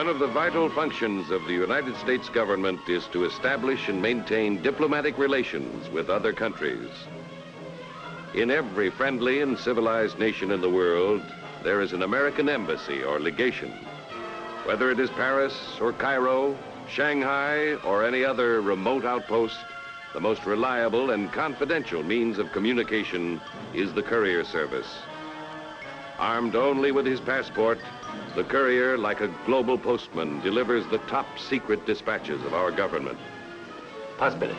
One of the vital functions of the United States government is to establish and maintain diplomatic relations with other countries. In every friendly and civilized nation in the world, there is an American embassy or legation. Whether it is Paris or Cairo, Shanghai, or any other remote outpost, the most reliable and confidential means of communication is the courier service. Armed only with his passport, the courier, like a global postman, delivers the top secret dispatches of our government. Possibility.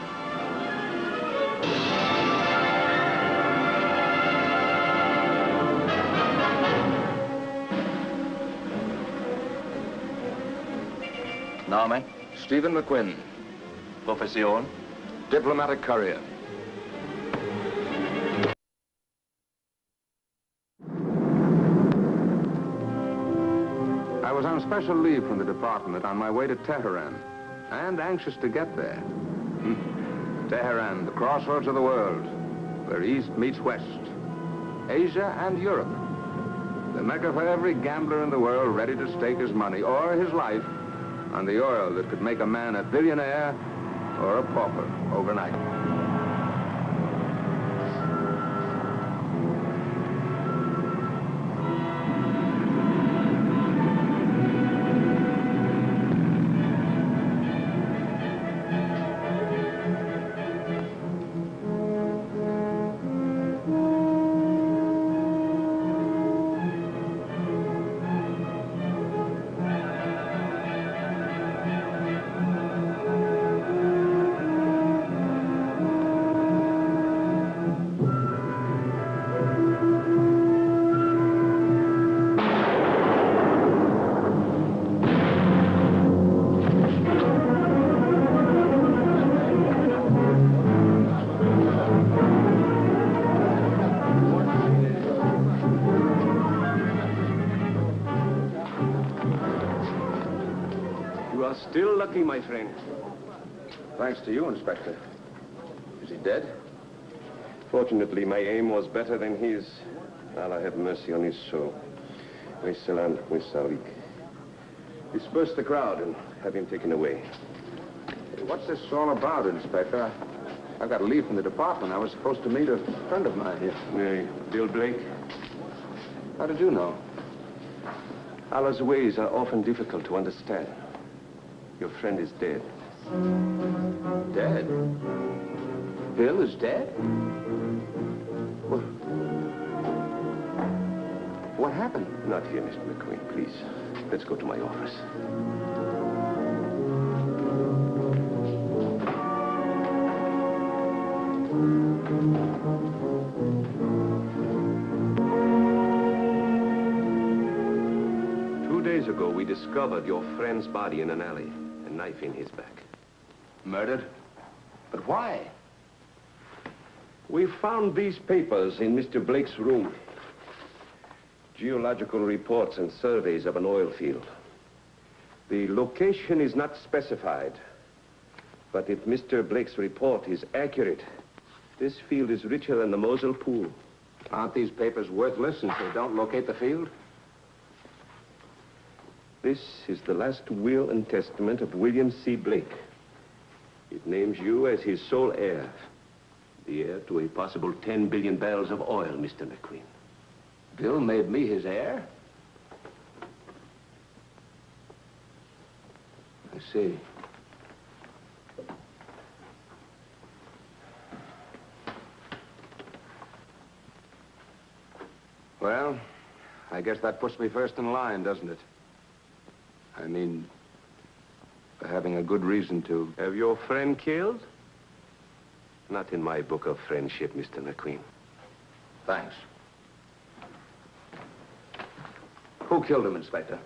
Name? Stephen McQuinn. Profession? Diplomatic courier. I was on special leave from the department on my way to Teheran, and anxious to get there. Teheran, the crossroads of the world, where East meets West, Asia and Europe. The mecca for every gambler in the world ready to stake his money or his life on the oil that could make a man a billionaire or a pauper overnight. Still lucky, my friend. Thanks to you, Inspector. Is he dead? Fortunately, my aim was better than his. Allah have mercy on his soul. Salam, Salik. Disperse the crowd and have him taken away. Hey, what's this all about, Inspector? I've got leave from the department. I was supposed to meet a friend of mine here. Bill Blake? How did you know? Allah's ways are often difficult to understand. Your friend is dead. Dead? Bill is dead? What happened? Not here, Mr. McQuinn, please. Let's go to my office. Two days ago, we discovered your friend's body in an alley. A knife in his back. Murdered? But why? We found these papers in Mr. Blake's room. Geological reports and surveys of an oil field. The location is not specified, but if Mr. Blake's report is accurate, this field is richer than the Mosul pool. Aren't these papers worthless since they don't locate the field? This is the last will and testament of William C. Blake. It names you as his sole heir. The heir to a possible 10 billion barrels of oil, Mr. McQuinn. Bill made me his heir? I see. Well, I guess that puts me first in line, doesn't it? I mean, for having a good reason to... Have your friend killed? Not in my book of friendship, Mr. McQuinn. Thanks. Who killed him, Inspector?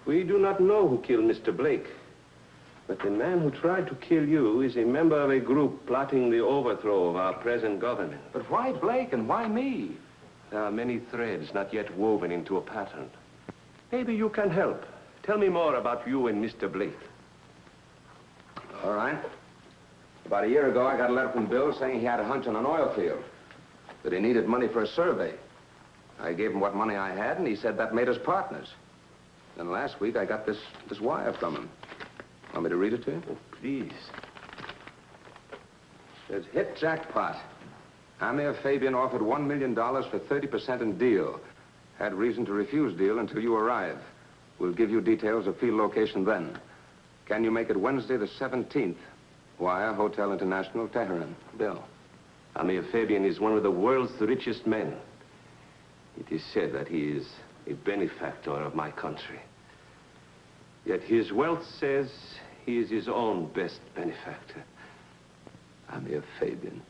We do not know who killed Mr. Blake. But the man who tried to kill you is a member of a group plotting the overthrow of our present government. But why Blake and why me? There are many threads not yet woven into a pattern. Maybe you can help. Tell me more about you and Mr. Blake. All right. About a year ago, I got a letter from Bill saying he had a hunch on an oil field, that he needed money for a survey. I gave him what money I had, and he said that made us partners. And last week I got this wire from him. Want me to read it to you? Oh, please. It says, hit jackpot. Amir Fabian offered $1 million for 30% in deal. Had reason to refuse deal until you arrive. We'll give you details of field location then. Can you make it Wednesday the 17th? Wire, Hotel International, Teheran. Bill. Amir Fabian is one of the world's richest men. It is said that he is a benefactor of my country. Yet his wealth says he is his own best benefactor. Amir Fabian.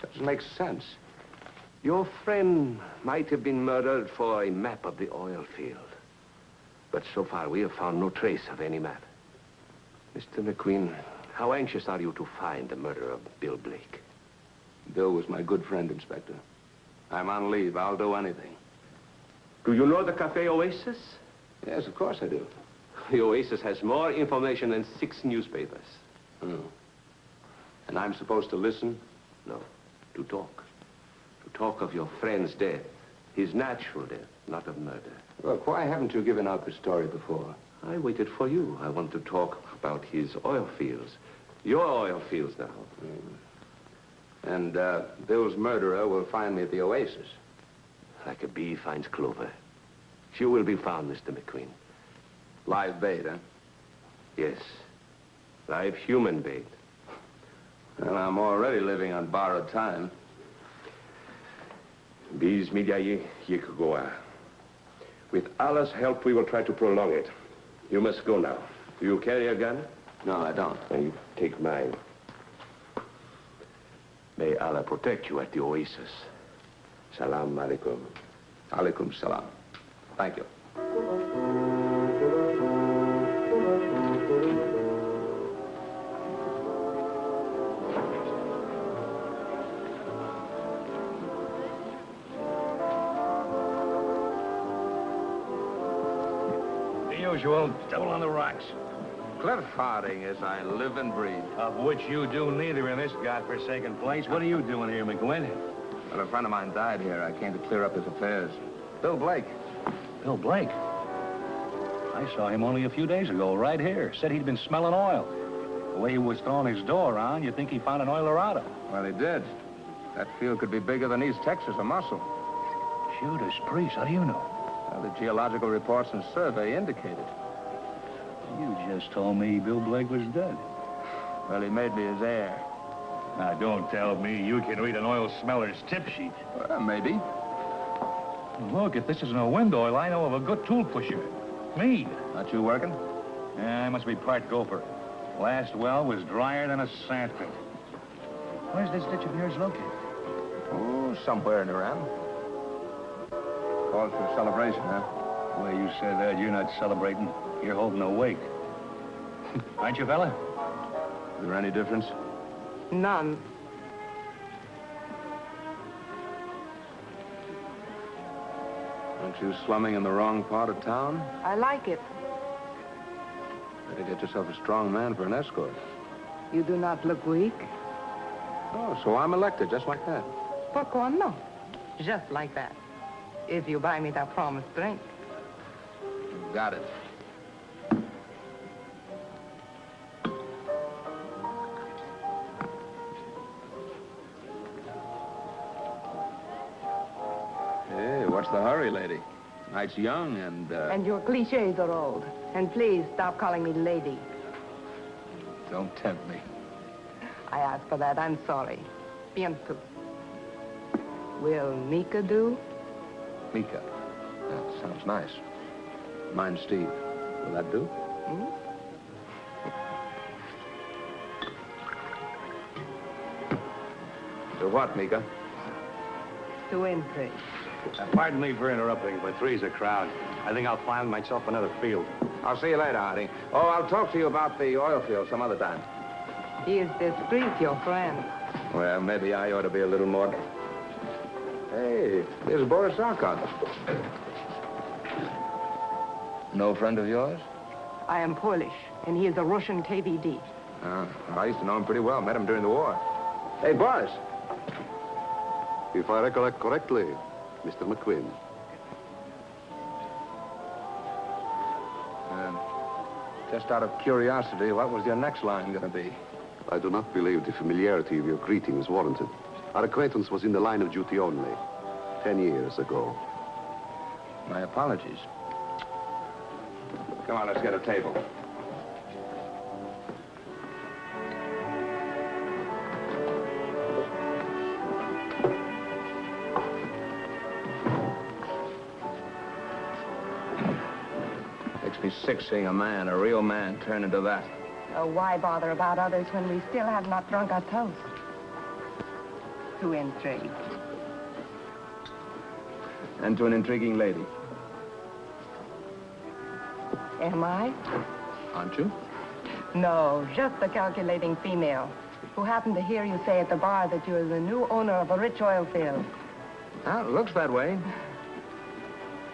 Doesn't make sense. Your friend might have been murdered for a map of the oil field. But so far, we have found no trace of any map. Mr. McQuinn, how anxious are you to find the murderer of Bill Blake? Bill was my good friend, Inspector. I'm on leave. I'll do anything. Do you know the Cafe Oasis? Yes, of course I do. The Oasis has more information than 6 newspapers. Oh. And I'm supposed to listen? No, to talk. To talk of your friend's death. His natural death, not of murder. Look, why haven't you given out the story before? I waited for you. I want to talk about his oil fields. Your oil fields now. And Bill's murderer will find me at the Oasis. Like a bee finds clover. She will be found, Mr. McQuinn. Live bait, huh? Yes. Live human bait. Well, I'm already living on borrowed time. Bis midyayi yikgoa. With Allah's help, we will try to prolong it. You must go now. Do you carry a gun? No, I don't. Then you take mine. May Allah protect you at the Oasis. Salam alaikum. Alaikum salam. Thank you. Usual, double on the rocks. Cliff Harding as I live and breathe. Of which you do neither in this godforsaken place. What are you doing here, McQuinn? Well, a friend of mine died here. I came to clear up his affairs. Bill Blake. Bill Blake? I saw him only a few days ago, right here. Said he'd been smelling oil. The way he was throwing his door around, you'd think he found an oil Dorado. Well, he did. That field could be bigger than East Texas, a muscle. Judas Priest, how do you know? Well, the geological reports and survey indicated. You just told me Bill Blake was dead. Well, he made me his heir. Now, don't tell me you can read an oil smeller's tip sheet. Well, maybe. Look, if this isn't a wind oil, I know of a good tool pusher. Me. Not you working? Yeah, I must be part gopher. Last well was drier than a sandpit. Where's this ditch of yours located? Oh, somewhere in Iran. Called for a celebration, huh? The way you said that, you're not celebrating. You're holding a wake. Aren't you, fella? Is there any difference? None. Aren't you slumming in the wrong part of town? I like it. Better get yourself a strong man for an escort. You do not look weak. Oh, so I'm elected, just like that. Pourquoi no? Just like that. If you buy me that promised drink. Got it. Hey, what's the hurry, lady? Night's young and, And your cliches are old. And please stop calling me lady. Don't tempt me. I asked for that. I'm sorry. Bientôt. Will Mika do? Mika. That sounds nice. Mine's Steve. Will that do? Hmm? So what, Mika? To impress. Pardon me for interrupting, but three's a crowd. I think I'll find myself another field. I'll see you later, Harding. Oh, I'll talk to you about the oil field some other time. He is discreet, your friend. Well, maybe I ought to be a little more... Hey, there's Boris Zarkon. No friend of yours? I am Polish, and he is a Russian KVD. I used to know him pretty well. Met him during the war. Hey, Boris. If I recollect correctly, Mr. McQuinn. Just out of curiosity, what was your next line going to be? I do not believe the familiarity of your greeting is warranted. Our acquaintance was in the line of duty only, 10 years ago. My apologies. Come on, let's get a table. Makes me sick seeing a real man, turn into that. Oh, why bother about others when we still have not drunk our toast? To intrigue. And to an intriguing lady. Am I? Aren't you? No, just a calculating female who happened to hear you say at the bar that you are the new owner of a rich oil field. Well, it looks that way.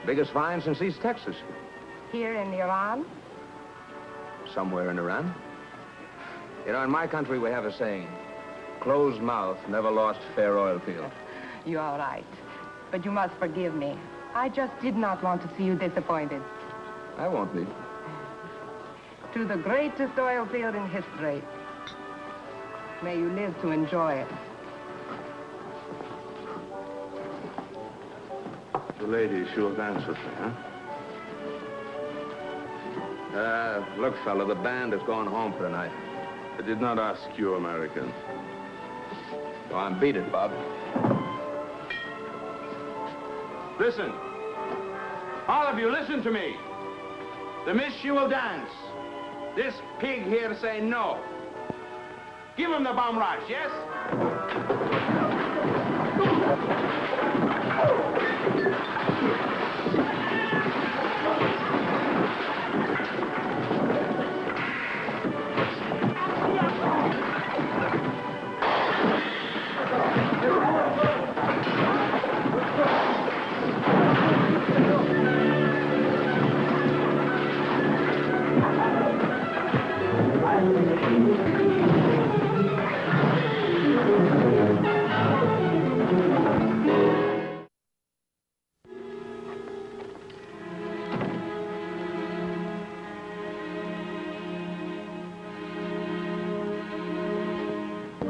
Biggest find since East Texas. Here in Iran? Somewhere in Iran. You know, in my country, we have a saying, closed mouth never lost fair oil field. You're all right. But you must forgive me. I just did not want to see you disappointed. I won't be. To the greatest oil field in history. May you live to enjoy it. The lady sure danced with me, huh? Look, fella, the band has gone home for the night. I did not ask you, American. Oh, I'm beat it, Bob. Listen. All of you, listen to me. The miss, she will dance. This pig here say no. Give him the bomb rush, yes?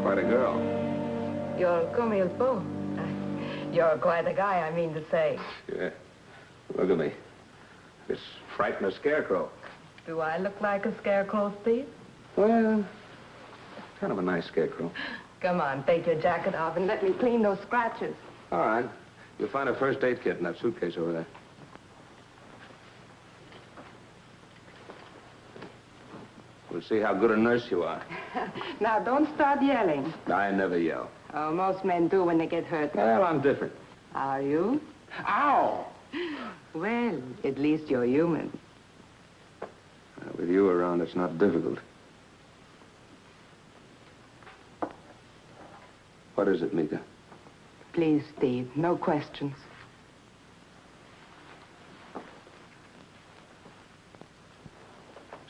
Quite a girl. You're comme il faut. You're quite a guy, I mean to say. Yeah. Look at me. This frightened a scarecrow. Do I look like a scarecrow, Steve? Well, kind of a nice scarecrow. Come on, take your jacket off and let me clean those scratches. All right. You'll find a first aid kit in that suitcase over there. We'll see how good a nurse you are. Now, don't start yelling. I never yell. Oh, most men do when they get hurt. Well, I'm different. Are you? Ow! Well, at least you're human. With you around, it's not difficult. What is it, Mika? Please, Steve, no questions.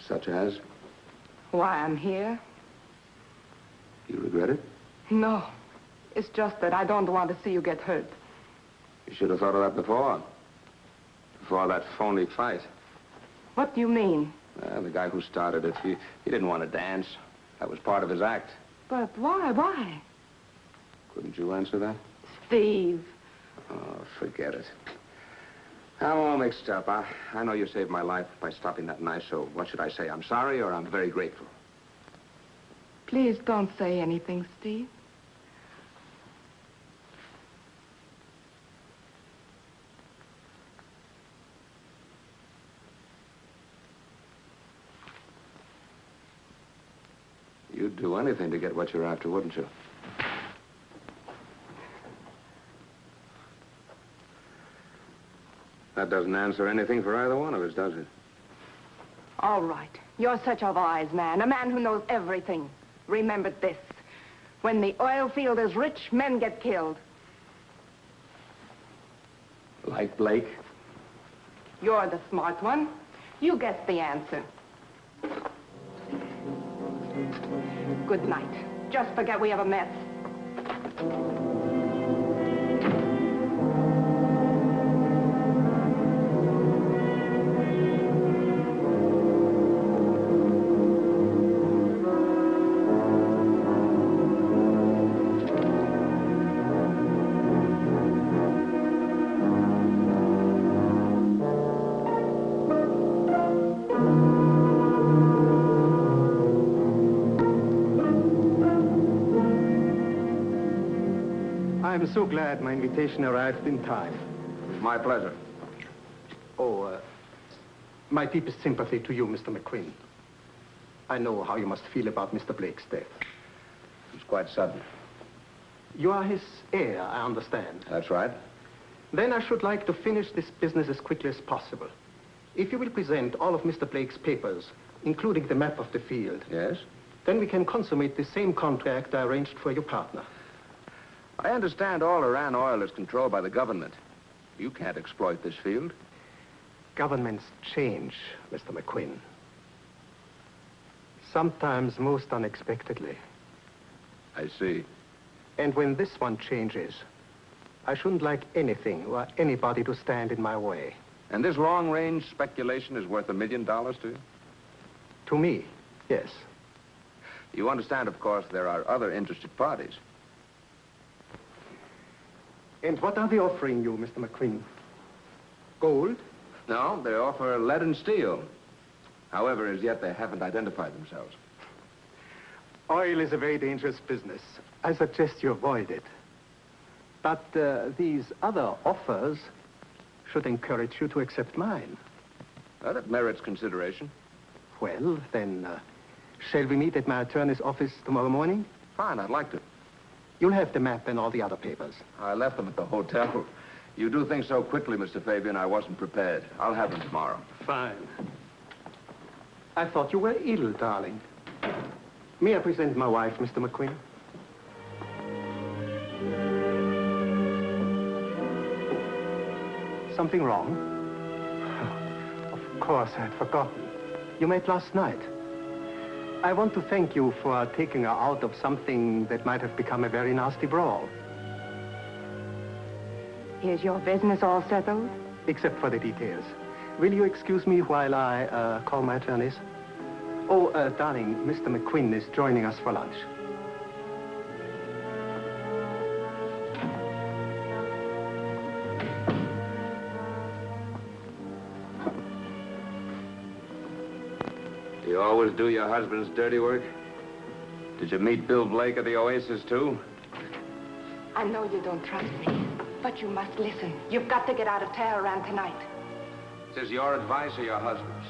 Such as? Why I'm here? You regret it? No. It's just that I don't want to see you get hurt. You should have thought of that before. Before that phony fight. What do you mean? The guy who started it, he didn't want to dance. That was part of his act. But why? Why? Couldn't you answer that? Steve. Oh, forget it. I'm all mixed up. I know you saved my life by stopping that knife, so what should I say? I'm sorry or I'm very grateful? Please don't say anything, Steve. You'd do anything to get what you're after, wouldn't you? That doesn't answer anything for either one of us, does it? All right. You're such a wise man, a man who knows everything. Remember this. When the oil field is rich, men get killed. Like Blake? You're the smart one. You guessed the answer. Good night. Just forget we have a mess. I'm so glad my invitation arrived in time. My pleasure. Oh, my deepest sympathy to you, Mr. McQuinn. I know how you must feel about Mr. Blake's death. It was quite sudden. You are his heir, I understand. That's right. Then I should like to finish this business as quickly as possible. If you will present all of Mr. Blake's papers, including the map of the field. Yes? Then we can consummate the same contract I arranged for your partner. I understand all Iran oil is controlled by the government. You can't exploit this field. Governments change, Mr. McQuinn. Sometimes most unexpectedly. I see. And when this one changes, I shouldn't like anything or anybody to stand in my way. And this long-range speculation is worth $1 million to you? To me, yes. You understand, of course, there are other interested parties. And what are they offering you, Mr. McQuinn? Gold? No, they offer lead and steel. However, as yet, they haven't identified themselves. Oil is a very dangerous business. I suggest you avoid it. But these other offers should encourage you to accept mine. That merits consideration. Well, then, shall we meet at my attorney's office tomorrow morning? Fine, I'd like to. You'll have the map and all the other papers. I left them at the hotel. You do things so quickly, Mr. Fabian, I wasn't prepared. I'll have them tomorrow. Fine. I thought you were ill, darling. May I present my wife, Mr. McQuinn? Something wrong? Of course, I had forgotten. You met last night. I want to thank you for taking her out of something that might have become a very nasty brawl. Is your business all settled? Except for the details. Will you excuse me while I call my attorneys? Oh, darling, Mr. McQuinn is joining us for lunch. You always do your husband's dirty work? Did you meet Bill Blake at the Oasis, too? I know you don't trust me, but you must listen. You've got to get out of Teheran tonight. Is this your advice or your husband's?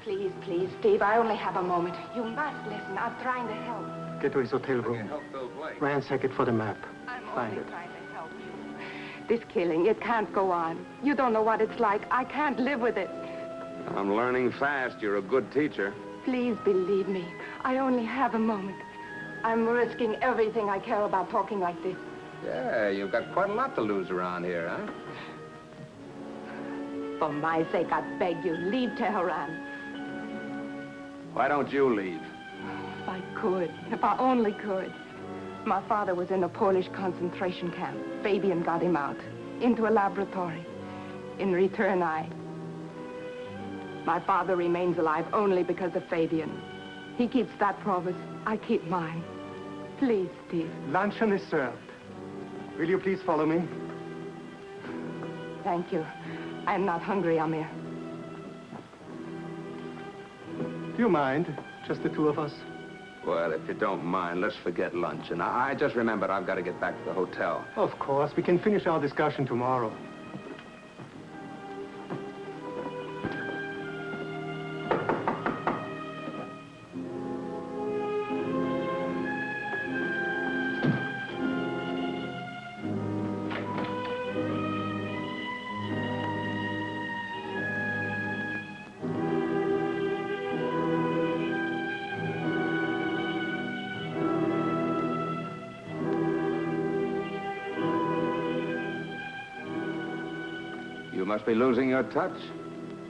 Please, please, Steve, I only have a moment. You must listen. I'm trying to help. Get to his hotel room. Help Bill Blake. Ransack it for the map. I'm Find only it. trying to help you. This killing, it can't go on. You don't know what it's like. I can't live with it. I'm learning fast. You're a good teacher. Please believe me. I only have a moment. I'm risking everything I care about talking like this. Yeah, you've got quite a lot to lose around here, huh? For my sake, I beg you, leave Teheran. Why don't you leave? If I could, if I only could. My father was in a Polish concentration camp. Fabian got him out, into a laboratory. In return, My father remains alive only because of Fabian. He keeps that promise. I keep mine. Please, Steve. Luncheon is served. Will you please follow me? Thank you. I'm not hungry, Amir. Do you mind? Just the two of us? Well, if you don't mind, let's forget lunch. And I just remembered I've got to get back to the hotel. Of course. We can finish our discussion tomorrow. You must be losing your touch.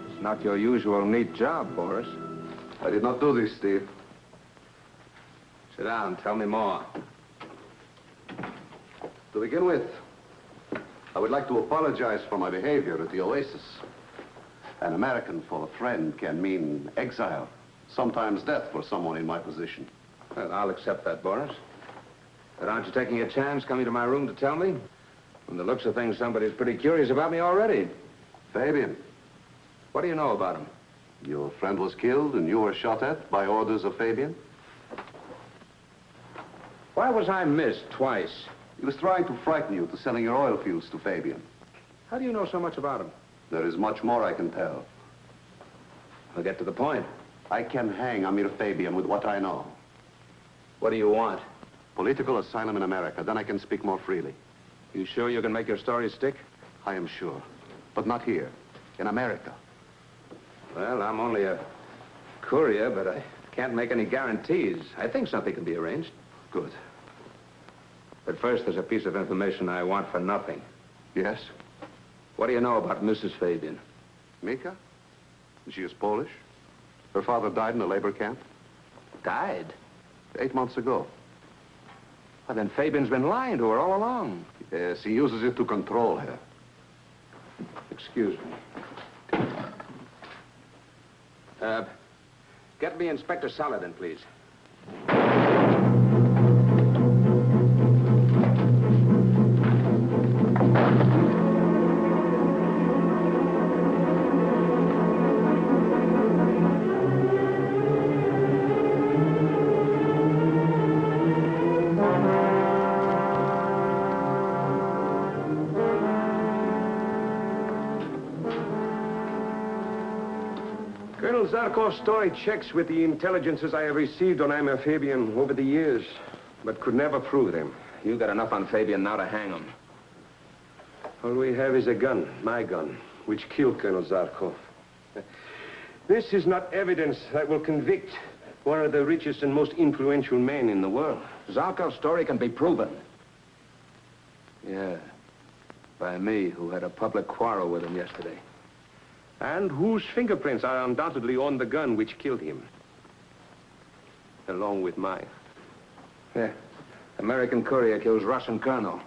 It's not your usual neat job, Boris. I did not do this, Steve. Sit down. Tell me more. To begin with, I would like to apologize for my behavior at the Oasis. An American for a friend can mean exile, sometimes death for someone in my position. Well, I'll accept that, Boris. But aren't you taking a chance coming to my room to tell me? From the looks of things, somebody's pretty curious about me already. Fabian, What do you know about him? your friend was killed and you were shot at by orders of Fabian? Why was I missed twice? He was trying to frighten you to selling your oil fields to Fabian. How do you know so much about him? There is much more I can tell. I'll get to the point. I can hang Amir Fabian with what I know. What do you want? Political asylum in America, then I can speak more freely. You sure you can make your story stick? I am sure. But not here, in America. Well, I'm only a courier, but I can't make any guarantees. I think something can be arranged. Good. But first, there's a piece of information I want for nothing. Yes? What do you know about Mrs. Fabian? Mika? She is Polish. Her father died in a labor camp. Died? 8 months ago. Well, then Fabian's been lying to her all along. Yes, he uses it to control her. Excuse me. Get me Inspector Saladin, please. Colonel Zarkov's story checks with the intelligences I have received on Amir Fabian over the years, but could never prove them. You got enough on Fabian now to hang him. All we have is a gun, my gun, which killed Colonel Zarkov. This is not evidence that will convict one of the richest and most influential men in the world. Zarkov's story can be proven. Yeah, by me, who had a public quarrel with him yesterday. And whose fingerprints are undoubtedly on the gun which killed him. Along with mine. Yeah. American courier kills Russian colonel.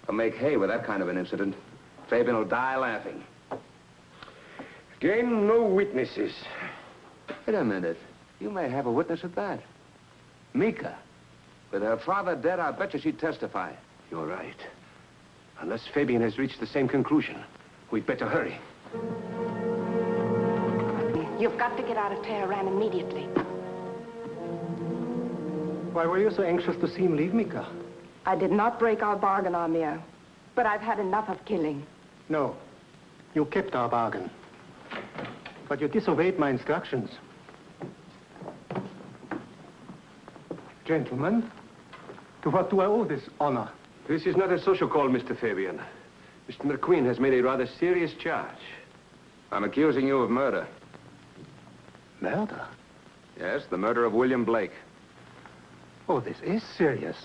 They'll make hay with that kind of an incident. Fabian will die laughing. Again, no witnesses. Wait a minute. You may have a witness at that. Mika. With her father dead, I bet you she'd testify. You're right. Unless Fabian has reached the same conclusion, we'd better hurry. You've got to get out of Teheran immediately. Why were you so anxious to see him leave, Mika? I did not break our bargain, Amir. But I've had enough of killing. No. You kept our bargain. But you disobeyed my instructions. Gentlemen, to what do I owe this honor? This is not a social call, Mr. Fabian. Mr. McQuinn has made a rather serious charge. I'm accusing you of murder. Murder? Yes, the murder of William Blake. Oh, this is serious.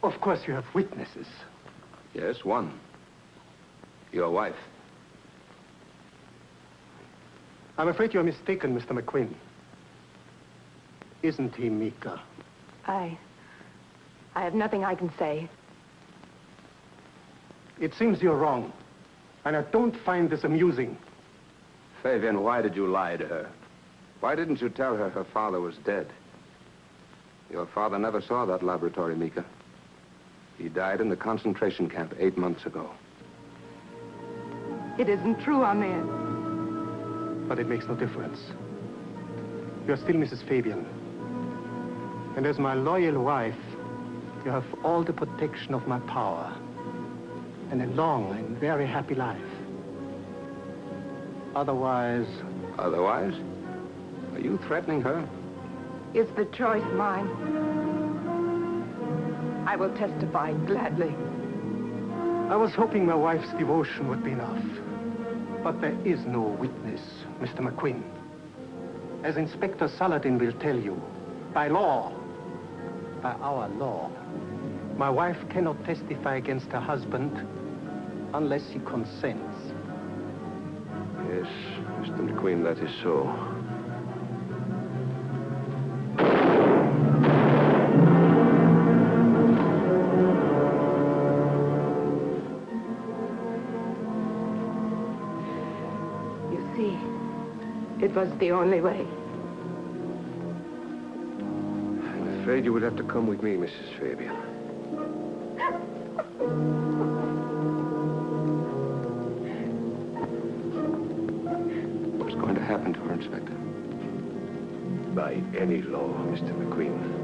Of course you have witnesses. Yes, one. Your wife. I'm afraid you're mistaken, Mr. McQuinn. Isn't he, Mika? I have nothing I can say. It seems you're wrong. And I don't find this amusing. Fabian, why did you lie to her? Why didn't you tell her her father was dead? Your father never saw that laboratory, Mika. He died in the concentration camp 8 months ago. It isn't true, Amir. But it makes no difference. You're still Mrs. Fabian. And as my loyal wife, you have all the protection of my power. And a long and very happy life. Otherwise... Otherwise? Are you threatening her? Is the choice mine? I will testify gladly. I was hoping my wife's devotion would be enough. But there is no witness, Mr. McQuinn. As Inspector Saladin will tell you, by law, by our law, my wife cannot testify against her husband unless he consents. Yes, Mr. McQueen, that is so. You see, it was the only way. I'm afraid you would have to come with me, Mrs. Fabian. What's going to Inspector? By any law, Mr. McQuinn.